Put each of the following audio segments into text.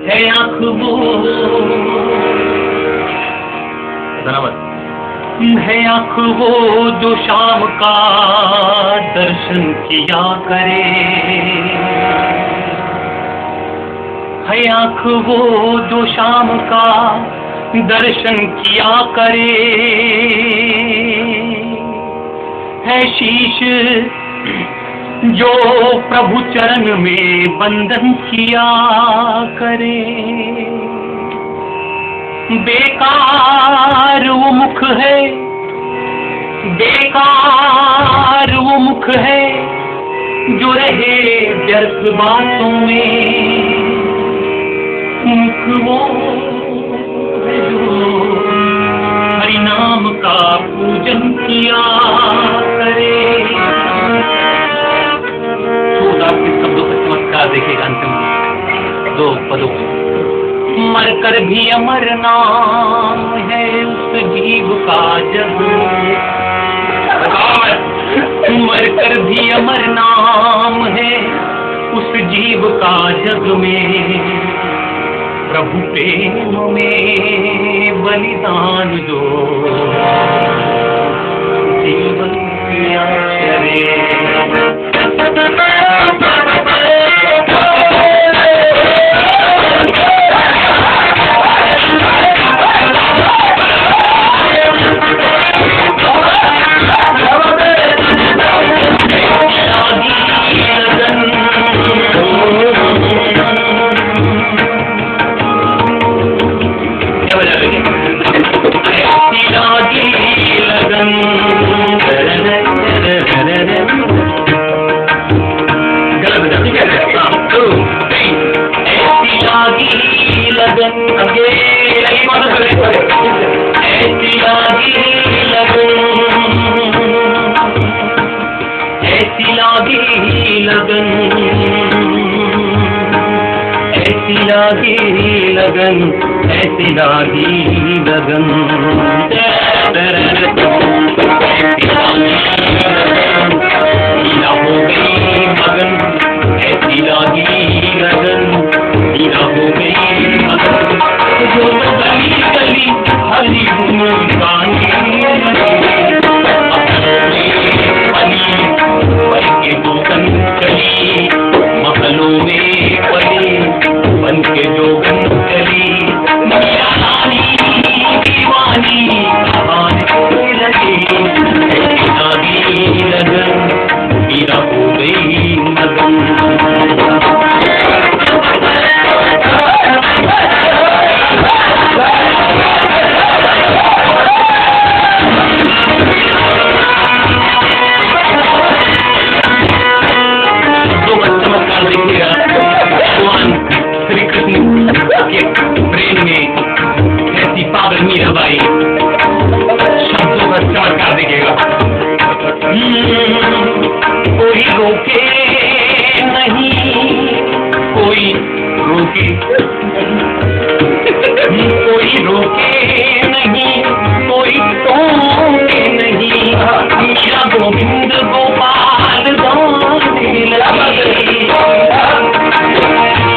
है आँख वो है आँख वो जो शाम का दर्शन किया करे, है आँख वो जो शाम का दर्शन किया करे, है शीश जो प्रभु चरण में बंधन किया करे। बेकार वो मुख है, बेकार वो मुख है जो रहे व्यर्थ बातों में। मुख वो है जो हरि नाम का पूजन किया करे। देखिएगा अंतिम दो पदों मर कर भी अमर नाम है उस जीव का जग, मर कर भी अमर नाम है उस जीव का जग में। प्रभु प्रेम में बलिदान दो जीवन किया करे। लगन ऐसी लागी लगन लीला हो गई मगन, ऐसी लागी लगन लीला हो गई मगन। जो गली गली हरी गानी पल के दोगन चली, महलों में पली बन के जोगन चली। मीरा रानी दीवानी कहानी लगी, ऐसी लगन मीरा हो गई मगन। प्रेम में ऐसी पागल मीराबाई शब्दों का चमत्कार देखिएगा। कोई रोके नहीं, कोई रोके कोई रोके नहीं, कोई टोके नहीं। मीरा गोविंद गोपाल गाने लगे।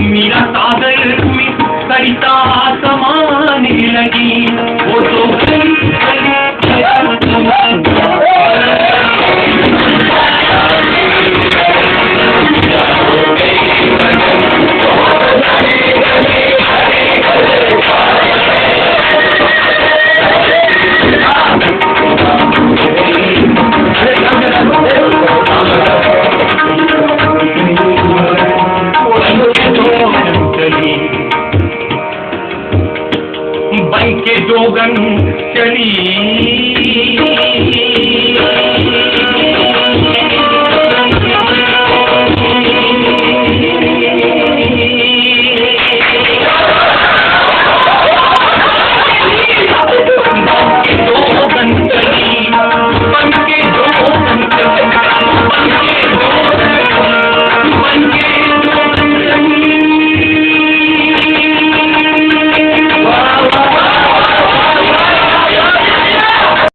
मीरा सागर में सरिता समाने लगी। वो तो बन के जोगन चली।